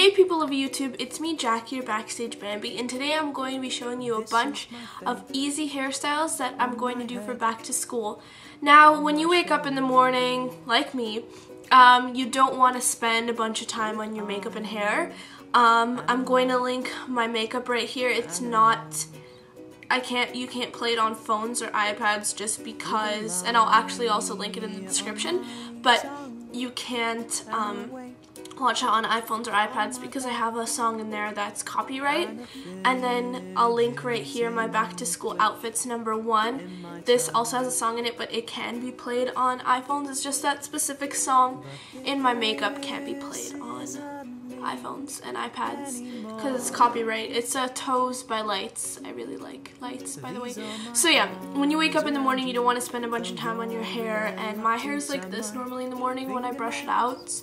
Hey people of YouTube, it's me Jackie, your Backstage Bambi, and today I'm going to be showing you a bunch of easy hairstyles that I'm going to do for back to school. Now, when you wake up in the morning, like me, you don't want to spend a bunch of time on your makeup and hair. I'm going to link my makeup right here. It's not, you can't play it on phones or iPads just because, and I'll actually also link it in the description, but you can't watch it on iPhones or iPads because I have a song in there that's copyright. And then I'll link right here my back to school outfits #1. This also has a song in it, but it can be played on iPhones. It's just that specific song in my makeup can't be played on iPhones and iPads because it's copyright. It's Toes by Lights. I really like Lights, by the way. So yeah, when you wake up in the morning, you don't want to spend a bunch of time on your hair, and my hair is like this normally in the morning when I brush it out.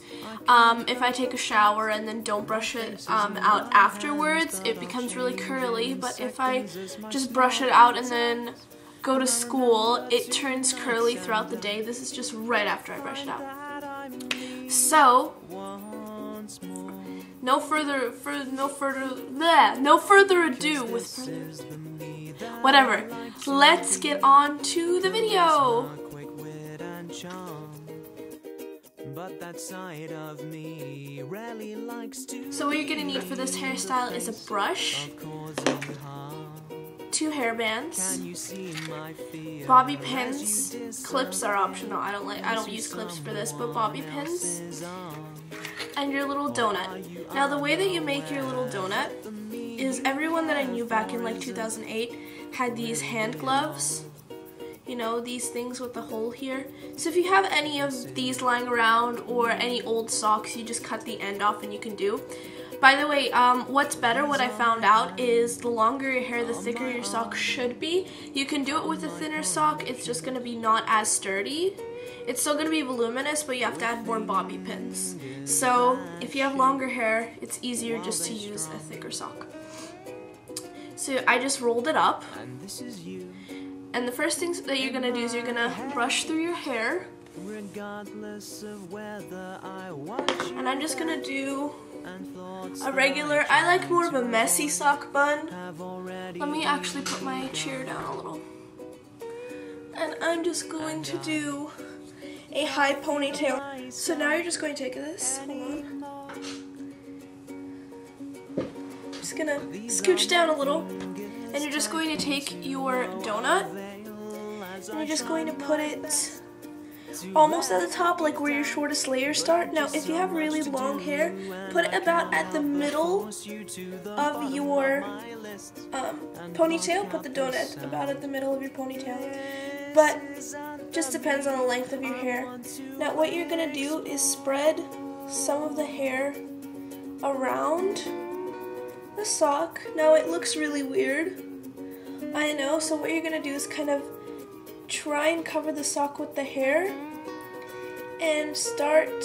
If I take a shower and then don't brush it out afterwards, it becomes really curly, but if I just brush it out and then go to school, it turns curly throughout the day. This is just right after I brush it out. So no further ado with whatever. Let's get on to the video. So what you're gonna need for this hairstyle is a brush, 2 hair bands, bobby pins. Clips are optional. I don't use clips for this, but bobby pins. And your little donut. Now the way that you make your little donut is everyone that I knew back in like 2008 had these hand gloves. You know, these things with the hole here. So if you have any of these lying around or any old socks, you just cut the end off and you can do. By the way, what's better, what I found out, is the longer your hair, the thicker your sock should be. You can do it with a thinner sock, it's just going to be not as sturdy. It's still going to be voluminous, but you have to add more bobby pins. So if you have longer hair, it's easier just to use a thicker sock. So I just rolled it up. And the first thing that you're going to do is you're going to brush through your hair. And I'm just going to do a regular, I like more of a messy sock bun. Let me actually put my chair down a little. And I'm just going to do a high ponytail. So now you're just going to take this, hold on. Just gonna scooch down a little, and you're just going to take your donut, and you're just going to put it almost at the top, like where your shortest layers start. Now, if you have really long hair, put it about at the middle of your ponytail. Put the donut about at the middle of your ponytail. But just depends on the length of your hair. Now, what you're gonna do is spread some of the hair around the sock. Now, it looks really weird, I know, so what you're gonna do is kind of try and cover the sock with the hair and start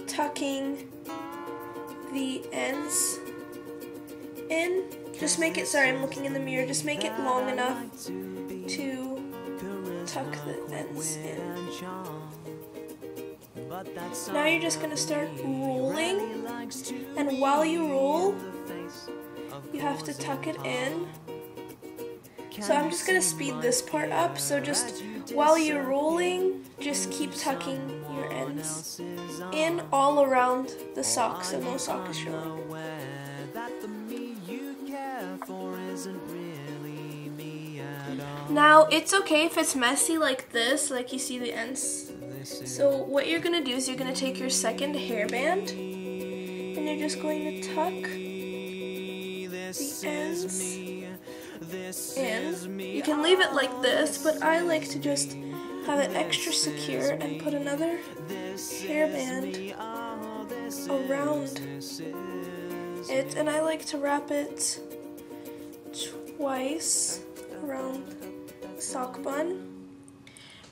tucking the ends in. Just make it, sorry, I'm looking in the mirror, just make it long enough to tuck the ends in. Now you're just going to start rolling, and while you roll, you have to tuck it in. So I'm just going to speed this part up, so just while you're rolling, just keep tucking your ends in all around the sock so no sock is showing. Now, it's okay if it's messy like this, like you see the ends. So what you're going to do is you're going to take your second hairband, and you're just going to tuck the ends in. You can leave it like this, but I like to just have it extra secure and put another hairband around it, and I like to wrap it twice around the sock bun.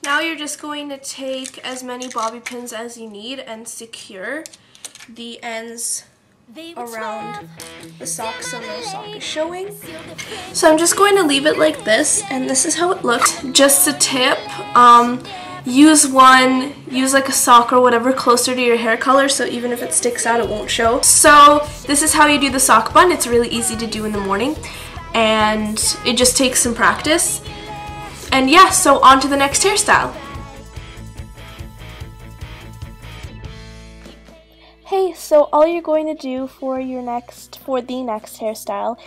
Now you're just going to take as many bobby pins as you need and secure the ends around the sock so no sock is showing. So I'm just going to leave it like this, and this is how it looks. Just a tip, use like a sock or whatever closer to your hair color, so even if it sticks out, it won't show. So this is how you do the sock bun. It's really easy to do in the morning, and it just takes some practice. And yeah, so on to the next hairstyle. Hey, so all you're going to do for the next hairstyle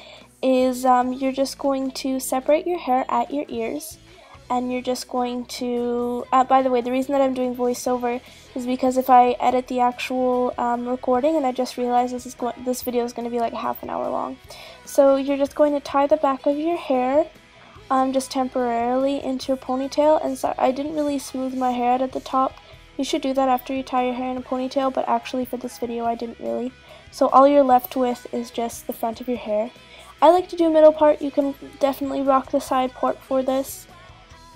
is you're just going to separate your hair at your ears, and you're just going to, by the way, the reason that I'm doing voiceover is because if I edit the actual recording, and I just realized this video is going to be like half an hour long. So you're just going to tie the back of your hair just temporarily into a ponytail, and so I didn't really smooth my hair out at the top. You should do that after you tie your hair in a ponytail, but actually for this video I didn't really. So all you're left with is just the front of your hair. I like to do middle part. You can definitely rock the side part for this.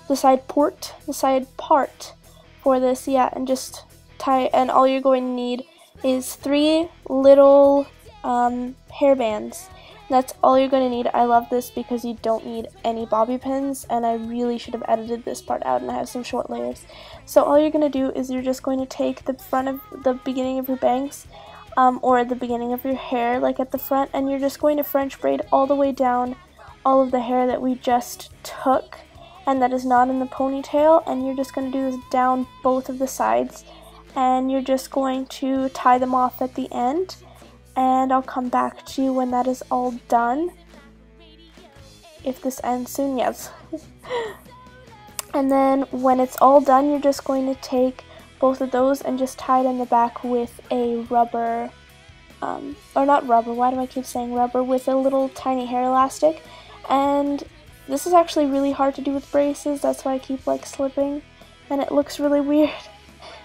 The side part for this, yeah, and just tie, and all you're going to need is 3 little hair bands. That's all you're going to need. I love this because you don't need any bobby pins, and I really should have edited this part out, and I have some short layers. So all you're going to do is you're just going to take the front of the beginning of your bangs, or the beginning of your hair, like at the front, and you're just going to French braid all the way down all of the hair that we just took, and that is not in the ponytail, and you're just going to do this down both of the sides, and you're just going to tie them off at the end. And I'll come back to you when that is all done. If this ends soon, yes. And then when it's all done, you're just going to take both of those and just tie it in the back with a rubber, or not rubber, why do I keep saying rubber, with a little tiny hair elastic. And this is actually really hard to do with braces, that's why I keep like slipping, and it looks really weird.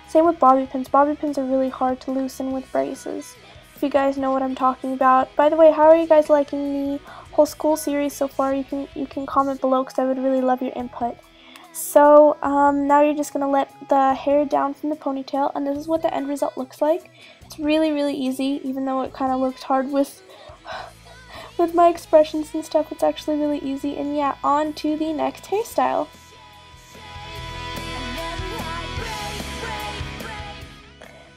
Same with bobby pins. Bobby pins are really hard to loosen with braces, if you guys know what I'm talking about. By the way, how are you guys liking the whole school series so far? You can comment below because I would really love your input. So now you're just going to let the hair down from the ponytail, and this is what the end result looks like. It's really, really easy, even though it kind of looked hard with my expressions and stuff. It's actually really easy. And yeah, on to the next hairstyle.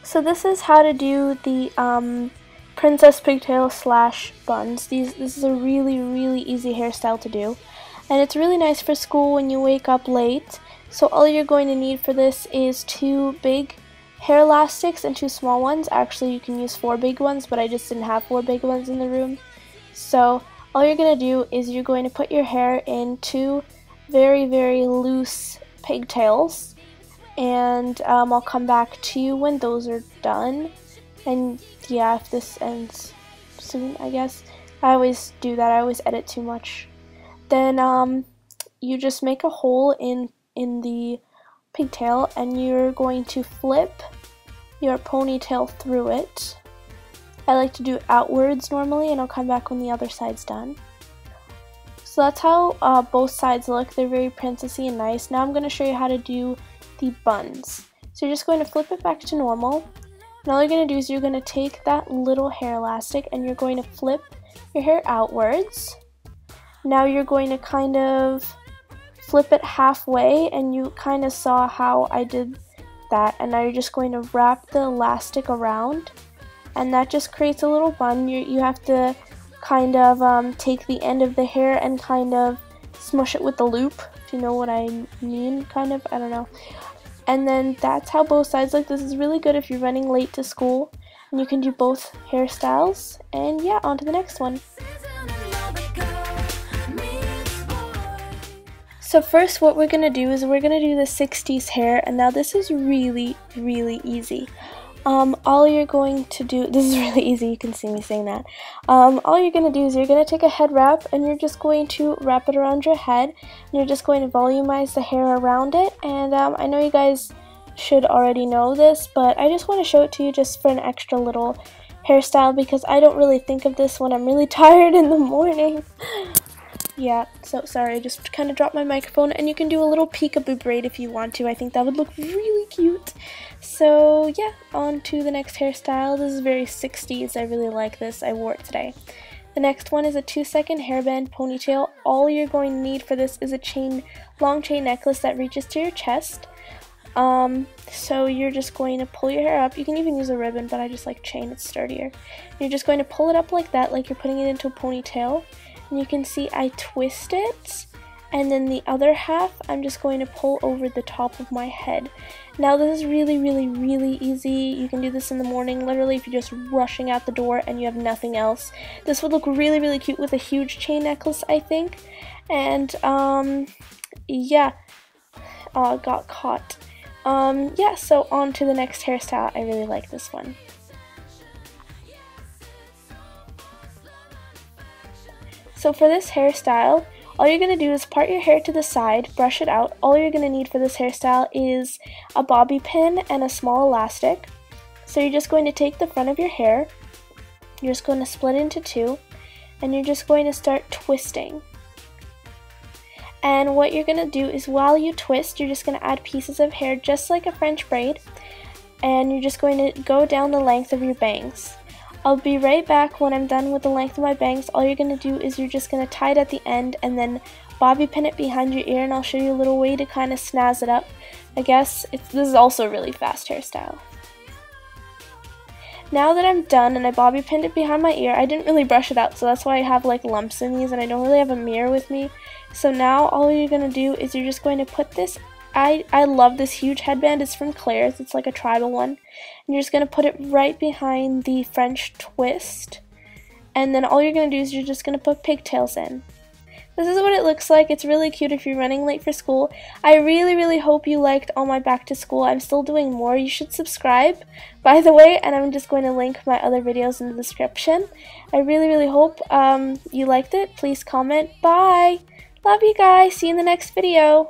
So this is how to do the princess pigtail slash buns. This is a really, really easy hairstyle to do. And it's really nice for school when you wake up late. So all you're going to need for this is 2 big hair elastics and 2 small ones. Actually, you can use 4 big ones, but I just didn't have 4 big ones in the room. So all you're going to do is you're going to put your hair in 2 very, very loose pigtails. And I'll come back to you when those are done. And yeah, if this ends soon, I guess. I always do that. I always edit too much. Then you just make a hole in the pigtail, and you're going to flip your ponytail through it. I like to do it outwards normally, and I'll come back when the other side's done. So that's how both sides look. They're very princessy and nice. Now I'm going to show you how to do the buns. So you're just going to flip it back to normal, and all you're going to do is you're going to take that little hair elastic and you're going to flip your hair outwards. Now you're going to kind of flip it halfway, and you kind of saw how I did that, and now you're just going to wrap the elastic around, and that just creates a little bun. You have to kind of take the end of the hair and kind of smush it with the loop, if you know what I mean, kind of, I don't know. And then that's how both sides look. This is really good if you're running late to school, and you can do both hairstyles. And yeah, on to the next one. So first what we're going to do is we're going to do the 60s hair, and now this is really, really easy. All you're going to do, this is really easy, you can see me saying that. All you're going to do is you're going to take a head wrap, and you're just going to wrap it around your head, and you're just going to volumize the hair around it. And I know you guys should already know this, but I just want to show it to you just for an extra little hairstyle, because I don't really think of this when I'm really tired in the morning. Yeah, so sorry, I just kind of dropped my microphone, and you can do a little peekaboo braid if you want to. I think that would look really cute. So yeah, on to the next hairstyle. This is very 60s. I really like this. I wore it today. The next one is a 2-second hairband ponytail. All you're going to need for this is a long chain necklace that reaches to your chest. So you're just going to pull your hair up. You can even use a ribbon, but I just like chain, it's sturdier. You're just going to pull it up like that, like you're putting it into a ponytail. And you can see I twist it, and then the other half I'm just going to pull over the top of my head. Now this is really, really, really easy. You can do this in the morning, literally if you're just rushing out the door and you have nothing else. This would look really, really cute with a huge chain necklace, I think. And yeah, got caught. Yeah, so on to the next hairstyle. I really like this one. So for this hairstyle, all you're going to do is part your hair to the side, brush it out. All you're going to need for this hairstyle is a bobby pin and a small elastic. So you're just going to take the front of your hair, you're just going to split it into two, and you're just going to start twisting. And what you're going to do is while you twist, you're just going to add pieces of hair just like a French braid, and you're just going to go down the length of your bangs. I'll be right back when I'm done with the length of my bangs. All you're going to do is you're just going to tie it at the end and then bobby pin it behind your ear, and I'll show you a little way to kind of snazz it up. I guess this is also a really fast hairstyle. Now that I'm done and I bobby pinned it behind my ear, I didn't really brush it out, so that's why I have like lumps in these and I don't really have a mirror with me. So now all you're going to do is you're just going to put this, I love this huge headband, it's from Claire's, it's like a tribal one. And you're just going to put it right behind the French twist. And then all you're going to do is you're just going to put pigtails in. This is what it looks like. It's really cute if you're running late for school. I really, really hope you liked all my back to school. I'm still doing more. You should subscribe, by the way, and I'm just going to link my other videos in the description. I really, really hope you liked it. Please comment. Bye! Love you guys. See you in the next video.